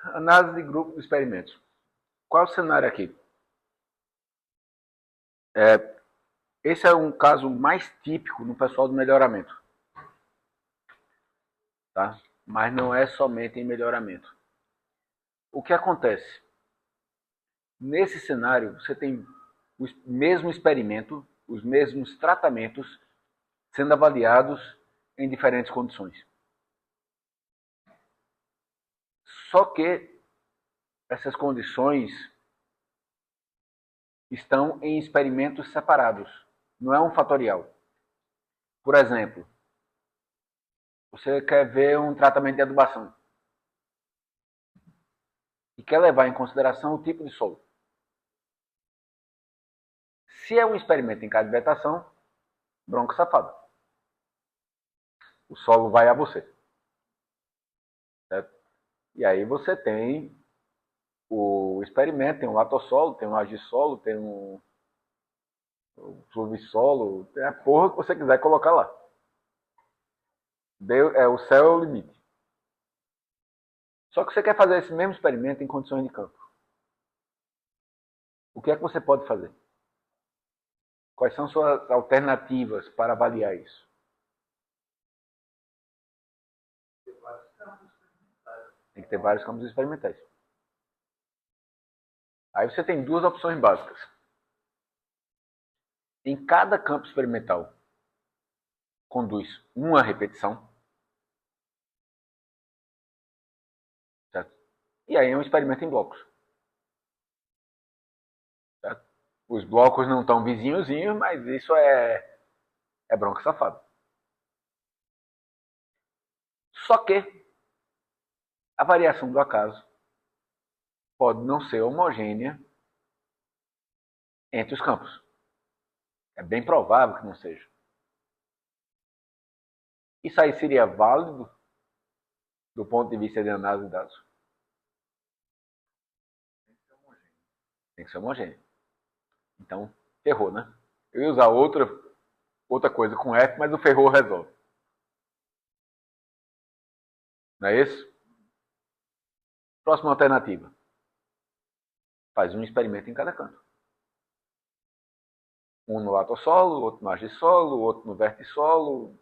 Análise de grupo de experimentos. Qual é o cenário aqui? Esse é um caso mais típico no pessoal do melhoramento. Tá? Mas não é somente em melhoramento. O que acontece? Nesse cenário, você tem o mesmo experimento, os mesmos tratamentos sendo avaliados em diferentes condições. Só que essas condições estão em experimentos separados, não é um fatorial. Por exemplo, você quer ver um tratamento de adubação e quer levar em consideração o tipo de solo. Se é um experimento em caso de vetação, bronca safada. O solo vai a você. Certo? E aí você tem o experimento, tem um latossolo, tem um agissolo, tem um fluvissolo, tem a porra que você quiser colocar lá. O céu é o limite. Só que você quer fazer esse mesmo experimento em condições de campo. O que é que você pode fazer? Quais são suas alternativas para avaliar isso? Tem que ter vários campos experimentais. Aí você tem duas opções básicas. Em cada campo experimental conduz uma repetição. Certo? E aí é um experimento em blocos. Certo? Os blocos não estão vizinhozinhos, mas isso é bronca safada. Só que a variação do acaso pode não ser homogênea entre os campos. É bem provável que não seja. Isso aí seria válido do ponto de vista de análise de dados? Tem que ser homogêneo. Então, ferrou, né? Eu ia usar outra coisa com F, mas o ferrou resolve. Não é isso? Próxima alternativa. Faz um experimento em cada canto. Um no latossolo, outro no agissolo, outro no vertissolo,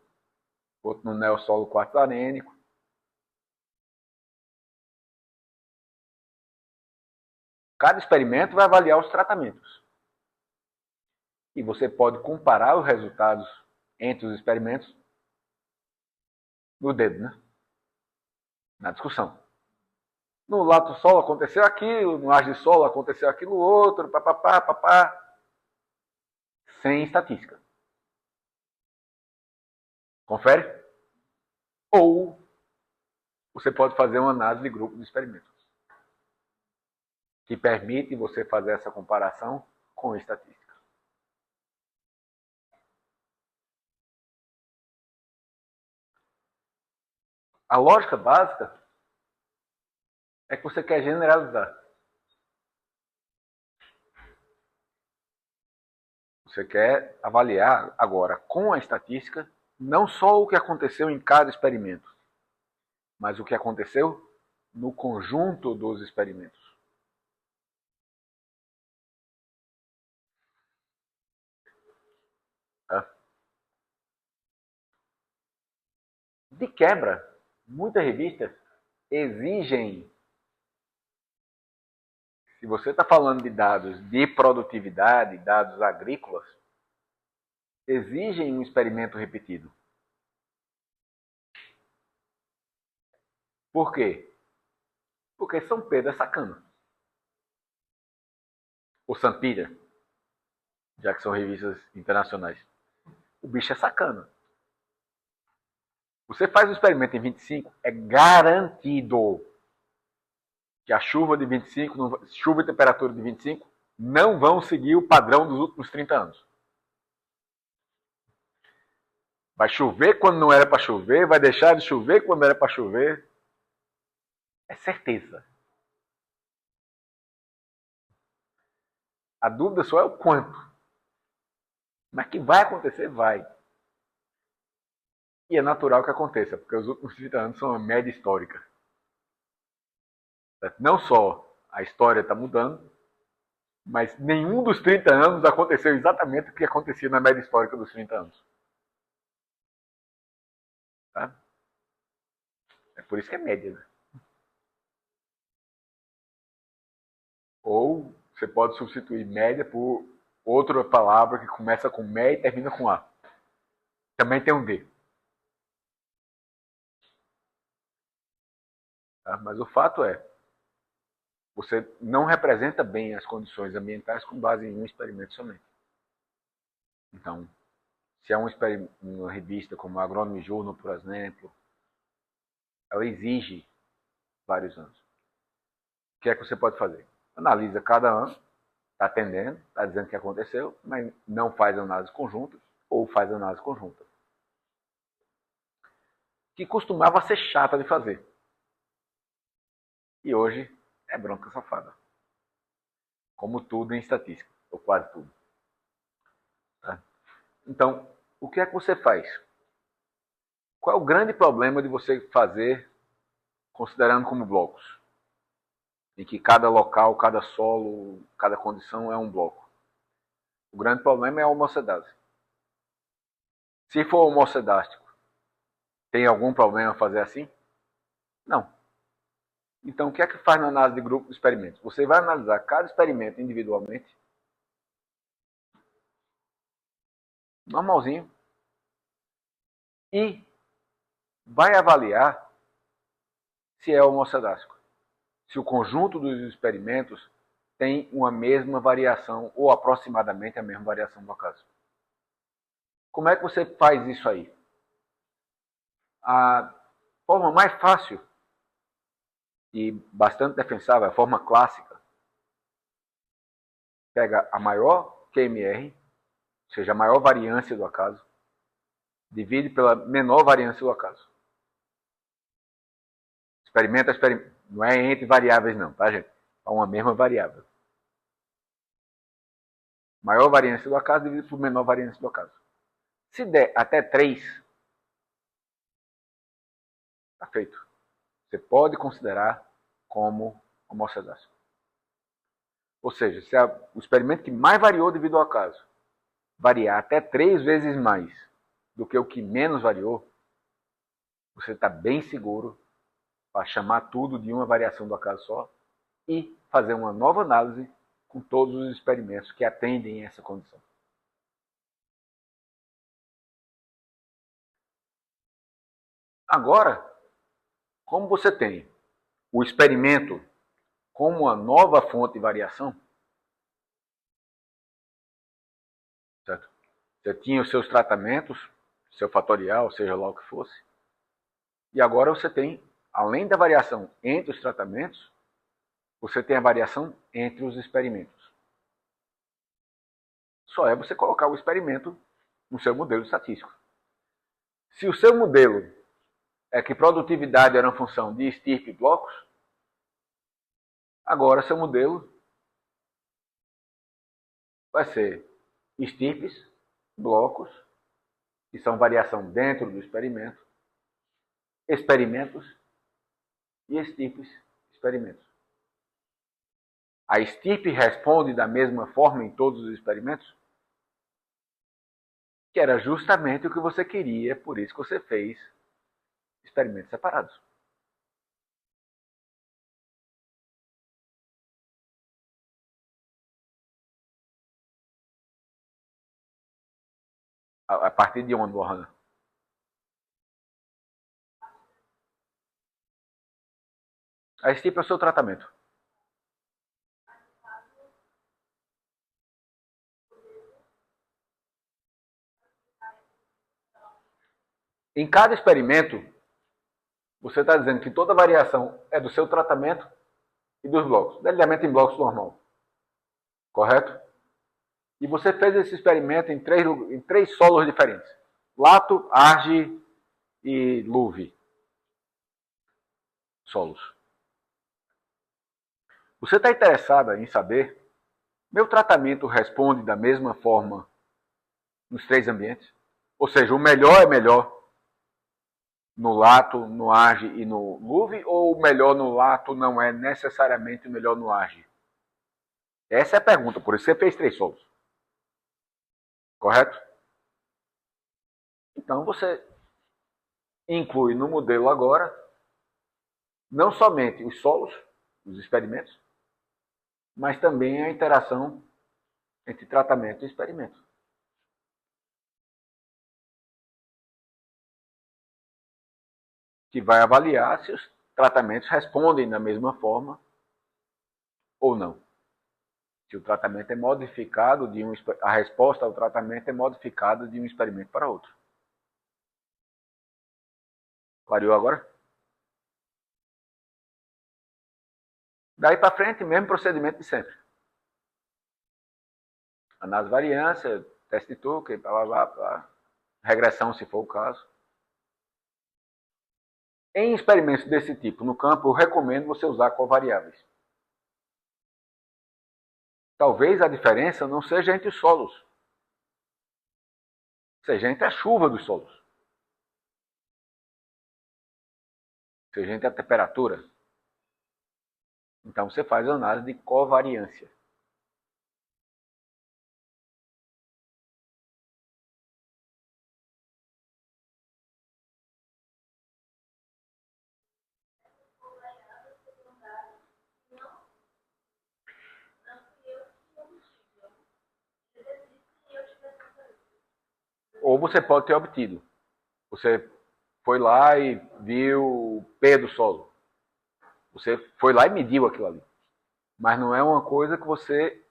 outro no neossolo quartzarênico. Cada experimento vai avaliar os tratamentos. E você pode comparar os resultados entre os experimentos no dedo, né? Na discussão. No latossolo aconteceu aquilo, no agissolo aconteceu aquilo outro, papapá, papá. Sem estatística. Confere? Ou você pode fazer uma análise de grupo de experimentos, que permite você fazer essa comparação com estatística. A lógica básica é que você quer generalizar. Você quer avaliar agora com a estatística não só o que aconteceu em cada experimento, mas o que aconteceu no conjunto dos experimentos. Tá? De quebra, muitas revistas exigem, se você está falando de dados de produtividade, dados agrícolas, exigem um experimento repetido. Por quê? Porque São Pedro é sacana. Ou Sampira, já que são revistas internacionais. O bicho é sacana. Você faz um experimento em 25, é garantido que a chuva de 25, chuva e temperatura de 25, não vão seguir o padrão dos últimos 30 anos. Vai chover quando não era para chover, vai deixar de chover quando era para chover. É certeza. A dúvida só é o quanto. Mas que vai acontecer, vai. E é natural que aconteça, porque os últimos 30 anos são uma média histórica. Não só a história está mudando, mas nenhum dos 30 anos aconteceu exatamente o que acontecia na média histórica dos 30 anos. Tá? É por isso que é média. Né? Ou você pode substituir média por outra palavra que começa com mé e termina com A. Também tem um D. Tá? Mas o fato é, você não representa bem as condições ambientais com base em um experimento somente. Então, se é uma revista como a Agronomy Journal, por exemplo, ela exige vários anos. O que é que você pode fazer? Analisa cada ano, está atendendo, está dizendo o que aconteceu, mas não faz análise conjunta ou faz análise conjunta. Que costumava ser chata de fazer. E hoje é bronca safada. Como tudo em estatística, ou quase tudo. Tá? Então, o que é que você faz? Qual é o grande problema de você fazer considerando como blocos? Em que cada local, cada solo, cada condição é um bloco. O grande problema é a homocedase. Se for homocedástico, tem algum problema fazer assim? Não. Então, o que é que faz na análise de grupo de experimentos? Você vai analisar cada experimento individualmente, normalzinho, e vai avaliar se é homocedástico. Se o conjunto dos experimentos tem uma mesma variação, ou aproximadamente a mesma variação do acaso. Como é que você faz isso aí? A forma mais fácil e bastante defensável, a forma clássica, pega a maior QMR, ou seja, a maior variância do acaso, divide pela menor variância do acaso. Experimenta. Não é entre variáveis não, tá, gente? É uma mesma variável. Maior variância do acaso dividido por menor variância do acaso. Se der até 3, está feito. Você pode considerar como homocedástico. Ou seja, se o experimento que mais variou devido ao acaso variar até 3 vezes mais do que o que menos variou, você está bem seguro para chamar tudo de uma variação do acaso só e fazer uma nova análise com todos os experimentos que atendem essa condição. Agora, como você tem o experimento como uma nova fonte de variação, certo? Você tinha os seus tratamentos, seu fatorial, seja lá o que fosse, e agora você tem, além da variação entre os tratamentos, você tem a variação entre os experimentos. Só é você colocar o experimento no seu modelo estatístico. Se o seu modelo é que produtividade era uma função de estirpe e blocos, agora seu modelo vai ser estirpes, blocos, que são variação dentro do experimento, experimentos e estirpes, experimentos. A estirpe responde da mesma forma em todos os experimentos? Que era justamente o que você queria, por isso que você fez experimentos separados. A partir de onde, Lohana? A estirpe é o seu tratamento. Em cada experimento, você está dizendo que toda variação é do seu tratamento e dos blocos. Delimitamento em blocos normal. Correto? E você fez esse experimento em três solos diferentes. Lato, Arge e Luve. Solos. Você está interessado em saber, meu tratamento responde da mesma forma nos 3 ambientes? Ou seja, o melhor é melhor no lato, no age e no luve, ou o melhor no lato não é necessariamente o melhor no age? Essa é a pergunta, por isso você fez 3 solos. Correto? Então você inclui no modelo agora não somente os solos, os experimentos, mas também a interação entre tratamento e experimento. Que vai avaliar se os tratamentos respondem da mesma forma ou não. Se o tratamento é modificado, a resposta ao tratamento é modificada de um experimento para outro. Clareou agora? Daí para frente, mesmo procedimento de sempre. Análise variância, teste de Tucker, regressão, se for o caso. Em experimentos desse tipo, no campo, eu recomendo você usar covariáveis. Talvez a diferença não seja entre os solos, seja entre a chuva dos solos, seja entre a temperatura. Então você faz a análise de covariância. Ou você pode ter obtido. Você foi lá e viu o P do solo. Você foi lá e mediu aquilo ali. Mas não é uma coisa que você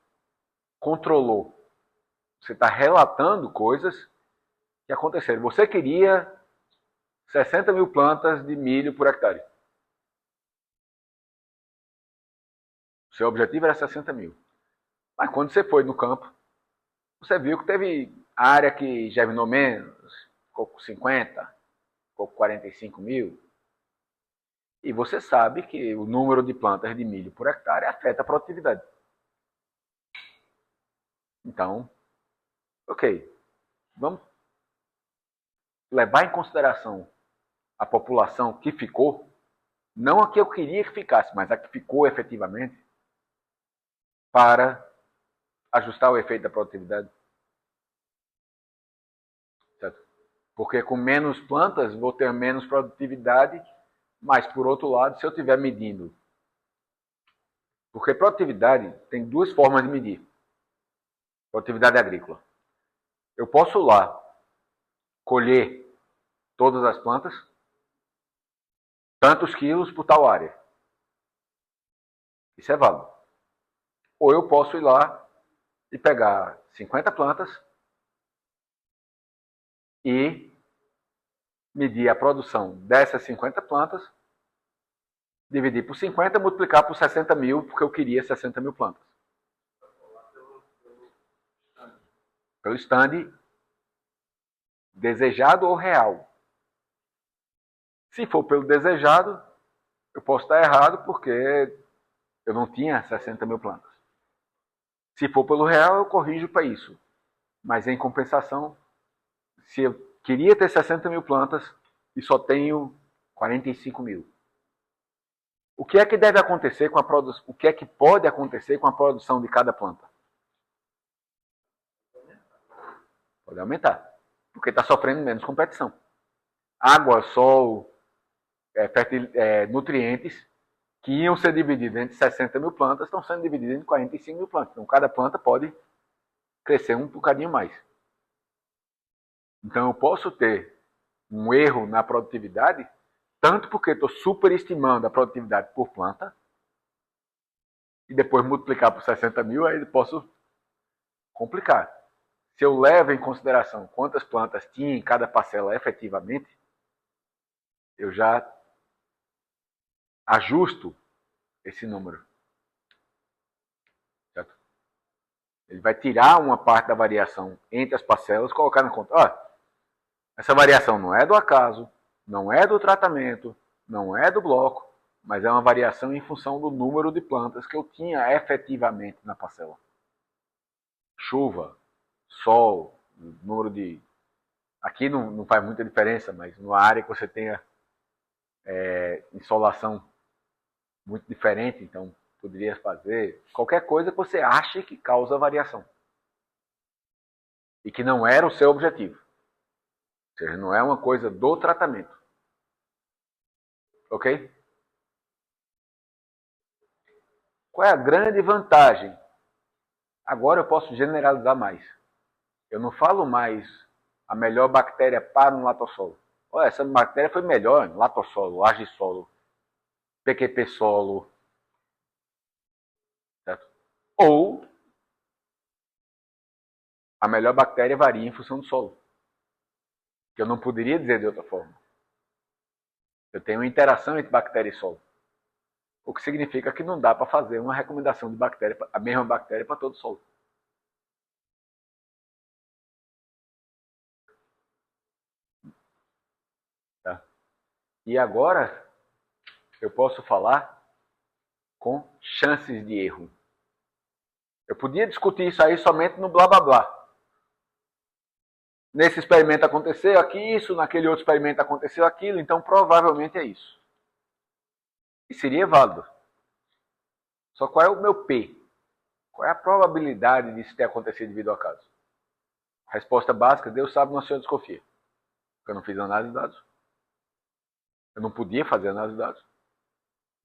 controlou. Você está relatando coisas que aconteceram. Você queria 60 mil plantas de milho por hectare. Seu objetivo era 60 mil. Mas quando você foi no campo, você viu que teve área que germinou menos, ficou com 50, ficou com 45 mil. E você sabe que o número de plantas de milho por hectare afeta a produtividade. Então, ok, vamos levar em consideração a população que ficou, não a que eu queria que ficasse, mas a que ficou efetivamente, para ajustar o efeito da produtividade. Certo? Porque com menos plantas vou ter menos produtividade, mas por outro lado, se eu estiver medindo, porque produtividade tem 2 formas de medir. Produtividade agrícola. Eu posso lá colher todas as plantas, tantos quilos por tal área. Isso é válido. Ou eu posso ir lá e pegar 50 plantas e medir a produção dessas 50 plantas, dividir por 50 e multiplicar por 60 mil, porque eu queria 60 mil plantas. Pelo stand desejado ou real. Se for pelo desejado, eu posso estar errado porque eu não tinha 60 mil plantas. Se for pelo real, eu corrijo para isso. Mas em compensação, se eu queria ter 60 mil plantas e só tenho 45 mil. O que é que deve acontecer com a produção? O que é que pode acontecer com a produção de cada planta? Pode aumentar, porque está sofrendo menos competição. Água, sol, nutrientes que iam ser divididos entre 60 mil plantas estão sendo divididos entre 45 mil plantas. Então, cada planta pode crescer um bocadinho mais. Então, eu posso ter um erro na produtividade, tanto porque estou superestimando a produtividade por planta, e depois multiplicar por 60 mil, aí posso complicar. Se eu levo em consideração quantas plantas tinha em cada parcela efetivamente, eu já ajusto esse número. Certo? Ele vai tirar uma parte da variação entre as parcelas e colocar na conta. Essa variação não é do acaso, não é do tratamento, não é do bloco, mas é uma variação em função do número de plantas que eu tinha efetivamente na parcela. Chuva, sol, número de... Aqui não faz muita diferença, mas numa área que você tenha insolação muito diferente, então poderia fazer qualquer coisa que você ache que causa variação. E que não era o seu objetivo. Ou seja, não é uma coisa do tratamento. Ok? Qual é a grande vantagem? Agora eu posso generalizar mais. Eu não falo mais a melhor bactéria para um latossolo. Olha, essa bactéria foi melhor em latossolo, agisolo, PQP solo. Certo? Ou a melhor bactéria varia em função do solo. Que eu não poderia dizer de outra forma. Eu tenho uma interação entre bactéria e solo. O que significa que não dá para fazer uma recomendação de bactéria, a mesma bactéria para todo o solo. Tá? E agora eu posso falar com chances de erro. Eu podia discutir isso aí somente no blá blá blá. Nesse experimento aconteceu aqui isso, naquele outro experimento aconteceu aquilo, então provavelmente é isso. E seria válido. Só qual é o meu P? Qual é a probabilidade disso ter acontecido devido ao acaso? A resposta básica, Deus sabe, Nosso Senhor desconfia. Porque eu não fiz análise de dados. Eu não podia fazer análise de dados.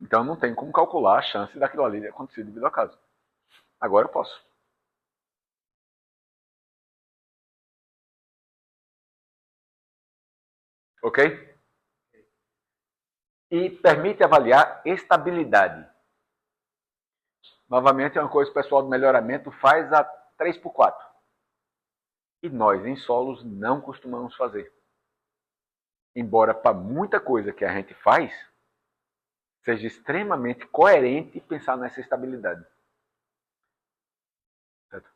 Então não tem como calcular a chance daquilo ali ter acontecido devido ao acaso. Agora eu posso. Ok? E permite avaliar estabilidade. Novamente, é uma coisa que o pessoal do melhoramento faz a 3x4. E nós, em solos, não costumamos fazer. Embora para muita coisa que a gente faz, seja extremamente coerente pensar nessa estabilidade. Certo?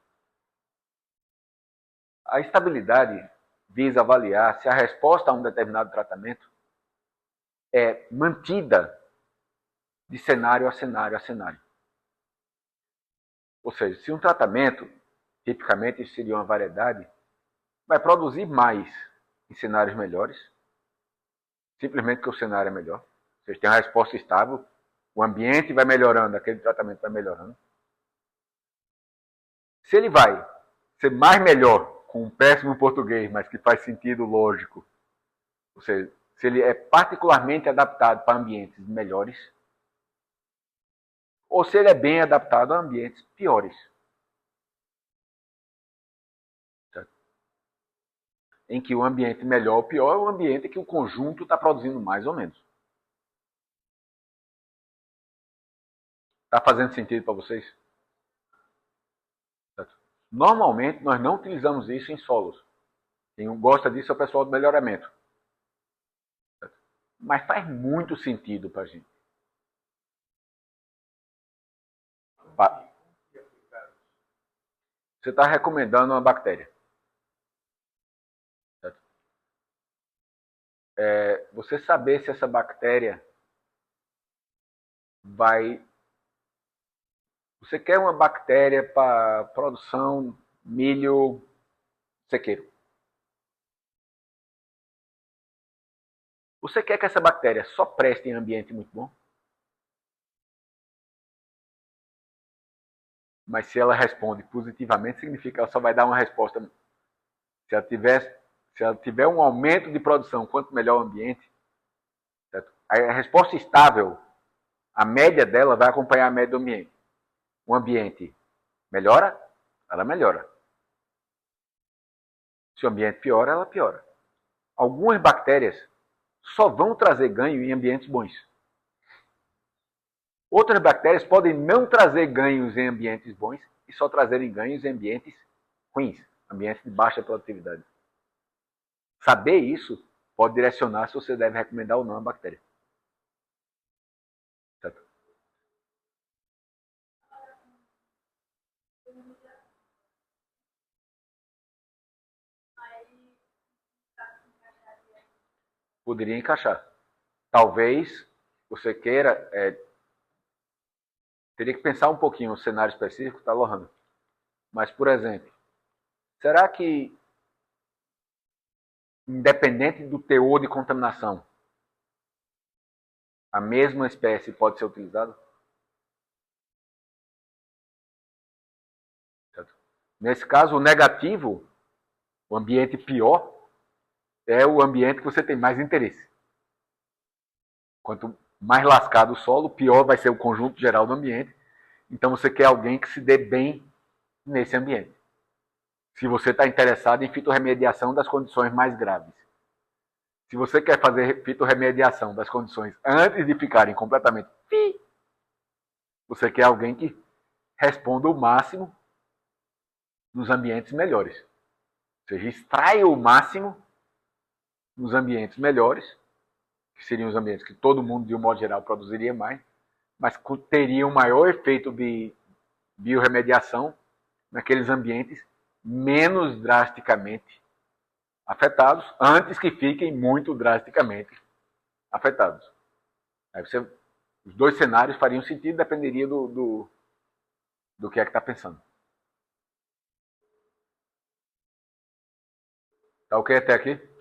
A estabilidade visa avaliar se a resposta a um determinado tratamento é mantida de cenário a cenário a cenário. Ou seja, se um tratamento, tipicamente isso seria uma variedade, vai produzir mais em cenários melhores, simplesmente porque o cenário é melhor. Ou seja, tem uma resposta estável, o ambiente vai melhorando, aquele tratamento vai melhorando. Se ele vai ser mais melhor, com um péssimo português, mas que faz sentido lógico, ou seja, se ele é particularmente adaptado para ambientes melhores, ou se ele é bem adaptado a ambientes piores. Certo? Em que o ambiente melhor ou pior é o ambiente que o conjunto está produzindo mais ou menos. Está fazendo sentido para vocês? Certo? Normalmente, nós não utilizamos isso em solos. Quem gosta disso é o pessoal do melhoramento. Certo? Mas faz muito sentido para a gente. Você está recomendando uma bactéria. Certo? Você saber se essa bactéria vai. Você quer uma bactéria para produção milho sequeiro. Você quer que essa bactéria só preste em ambiente muito bom? Mas se ela responde positivamente, significa que ela só vai dar uma resposta. Se ela tiver um aumento de produção, quanto melhor o ambiente, certo? A resposta estável, a média dela vai acompanhar a média do ambiente. O ambiente melhora, ela melhora. Se o ambiente piora, ela piora. Algumas bactérias só vão trazer ganho em ambientes bons. Outras bactérias podem não trazer ganhos em ambientes bons e só trazerem ganhos em ambientes ruins, ambientes de baixa produtividade. Saber isso pode direcionar se você deve recomendar ou não a bactéria. Certo? Poderia encaixar. Talvez você queira, teria que pensar um pouquinho no cenário específico, tá, Lohana? Mas, por exemplo, será que, independente do teor de contaminação, A mesma espécie pode ser utilizada? Certo? Nesse caso, o negativo, o ambiente pior, é o ambiente que você tem mais interesse. Quanto mais lascado o solo, pior vai ser o conjunto geral do ambiente. Então você quer alguém que se dê bem nesse ambiente. Se você está interessado em fitorremediação das condições mais graves. Se você quer fazer fitorremediação das condições antes de ficarem completamente você quer alguém que responda o máximo nos ambientes melhores. Ou seja, extraia o máximo nos ambientes melhores, que seriam os ambientes que todo mundo, de um modo geral, produziria mais, mas teria um maior efeito de biorremediação naqueles ambientes menos drasticamente afetados, antes que fiquem muito drasticamente afetados. Aí você, os dois cenários fariam sentido, dependeria do que é que está pensando. Tá ok até aqui?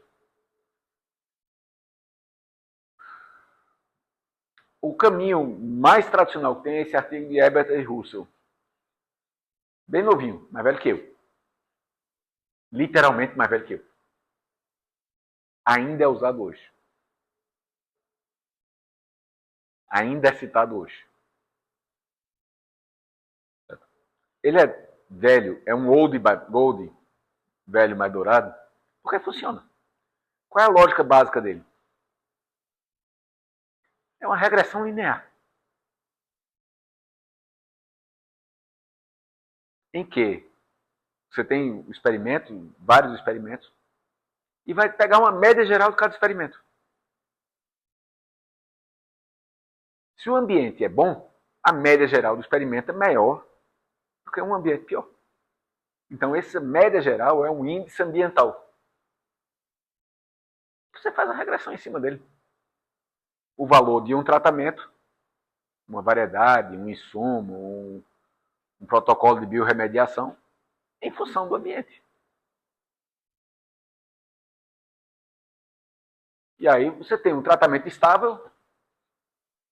O caminho mais tradicional que tem é esse artigo de Herbert e Russell. Bem novinho, mais velho que eu. Literalmente mais velho que eu. Ainda é usado hoje. Ainda é citado hoje. Ele é velho, é um old gold, velho mais dourado, porque funciona. Qual é a lógica básica dele? É uma regressão linear. Em que você tem um experimento, vários experimentos, e vai pegar uma média geral de cada experimento. Se o ambiente é bom, a média geral do experimento é maior do que um ambiente pior. Então, essa média geral é um índice ambiental. Você faz a regressão em cima dele. O valor de um tratamento, uma variedade, um insumo, um protocolo de biorremediação, em função do ambiente. E aí você tem um tratamento estável,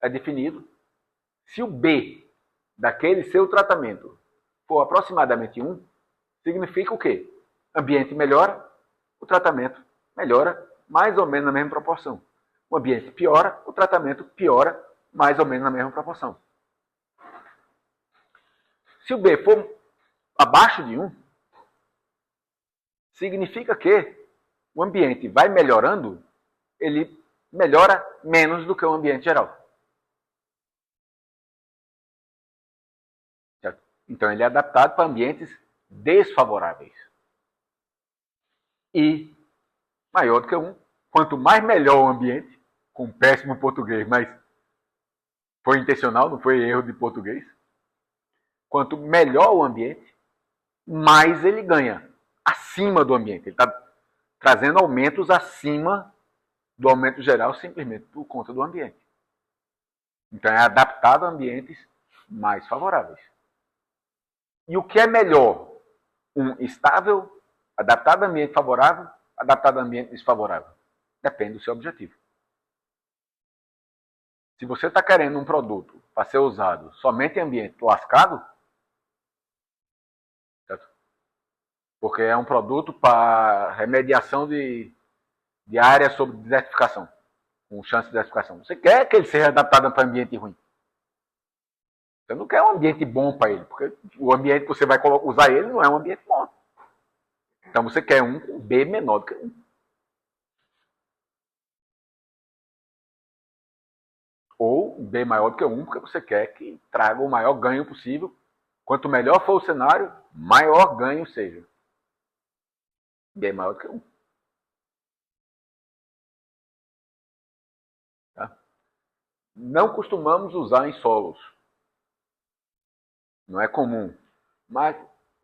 é definido. Se o B daquele seu tratamento for aproximadamente 1, significa o quê? Ambiente melhora, o tratamento melhora mais ou menos na mesma proporção. O ambiente piora, o tratamento piora mais ou menos na mesma proporção. Se o B for abaixo de 1, significa que o ambiente vai melhorando, ele melhora menos do que o ambiente geral. Certo? Então ele é adaptado para ambientes desfavoráveis. E maior do que 1. Quanto mais melhor o ambiente, com péssimo português, mas foi intencional, não foi erro de português. Quanto melhor o ambiente, mais ele ganha acima do ambiente. Ele está trazendo aumentos acima do aumento geral simplesmente por conta do ambiente. Então é adaptado a ambientes mais favoráveis. E o que é melhor? Um estável, adaptado a ambiente favorável, adaptado a ambiente desfavorável? Depende do seu objetivo. Se você está querendo um produto para ser usado somente em ambiente lascado, certo? Porque é um produto para remediação de área sobre desertificação, com chance de desertificação. Você quer que ele seja adaptado para ambiente ruim. Você não quer um ambiente bom para ele, porque o ambiente que você vai usar ele não é um ambiente bom. Então você quer um com B menor do que 1. Ou B maior do que 1, porque você quer que traga o maior ganho possível. Quanto melhor for o cenário, maior ganho seja. B maior do que 1. Tá? Não costumamos usar em solos. Não é comum. Mas,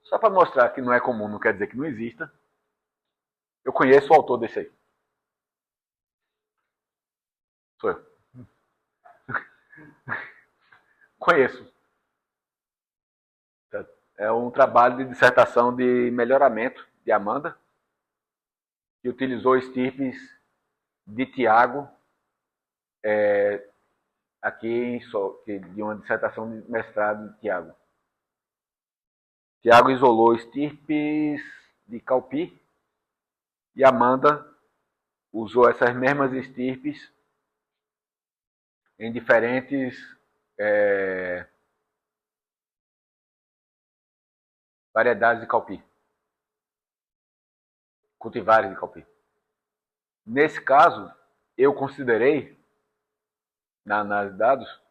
só para mostrar que não é comum, não quer dizer que não exista, eu conheço o autor desse aí. Sou eu. Conheço. É um trabalho de dissertação de melhoramento de Amanda, que utilizou estirpes de Tiago aqui de uma dissertação de mestrado de Tiago. Tiago isolou estirpes de Caupi e Amanda usou essas mesmas estirpes em diferentes variedades de Caupi, cultivares de Caupi. Nesse caso, eu considerei, na análise de dados,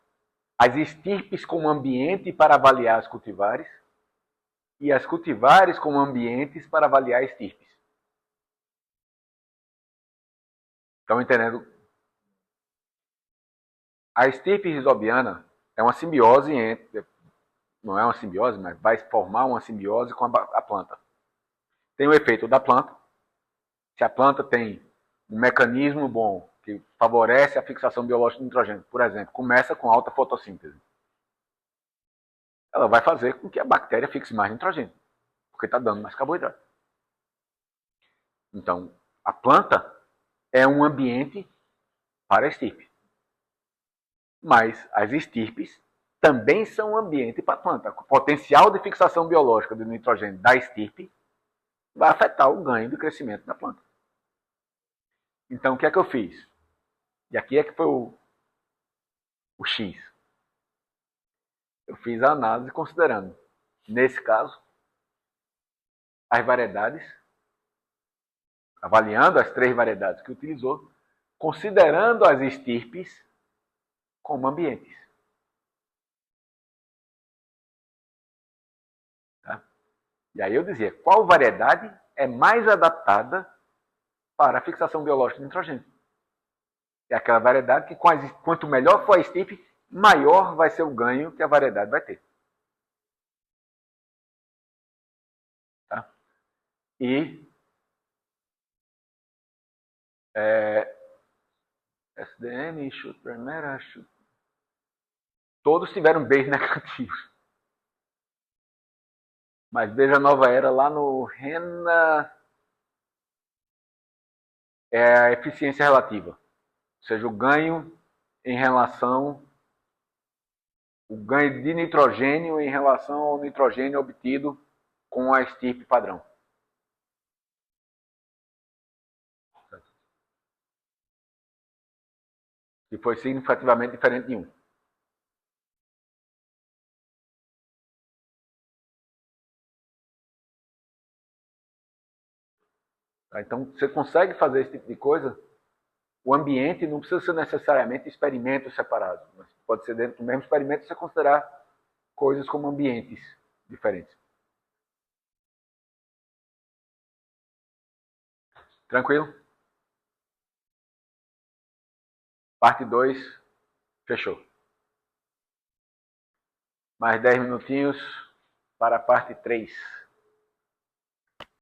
as estirpes como ambiente para avaliar as cultivares e as cultivares como ambientes para avaliar estirpes. Estão entendendo? A estirpe rhizobiana é uma simbiose entre, não é uma simbiose, mas vai formar uma simbiose com a planta. Tem o efeito da planta. Se a planta tem um mecanismo bom que favorece a fixação biológica de nitrogênio, por exemplo, começa com alta fotossíntese, ela vai fazer com que a bactéria fixe mais nitrogênio, porque está dando mais carboidrato. Então, a planta é um ambiente para a estirpe. Mas as estirpes também são um ambiente para a planta. O potencial de fixação biológica do nitrogênio da estirpe vai afetar o ganho de crescimento da planta. Então, o que é que eu fiz? E aqui é que foi o X. Eu fiz a análise considerando, nesse caso, as variedades, avaliando as 3 variedades que utilizou, considerando as estirpes como ambientes. Tá? E aí eu dizia, qual variedade é mais adaptada para a fixação biológica de nitrogênio? É aquela variedade que, quanto melhor for a estirpe, maior vai ser o ganho que a variedade vai ter. Tá? E SDM, chute primeira, chute. Todos tiveram Bs negativos. Mas veja a nova era lá no Rena é a eficiência relativa. Ou seja, o ganho em relação o ganho de nitrogênio em relação ao nitrogênio obtido com a estirpe padrão. Que foi significativamente diferente de 1. Tá? Então, você consegue fazer esse tipo de coisa. O ambiente não precisa ser necessariamente experimentos separados. Mas pode ser dentro do mesmo experimento você considerar coisas como ambientes diferentes. Tranquilo? Parte 2, fechou. Mais 10 minutinhos para a parte 3.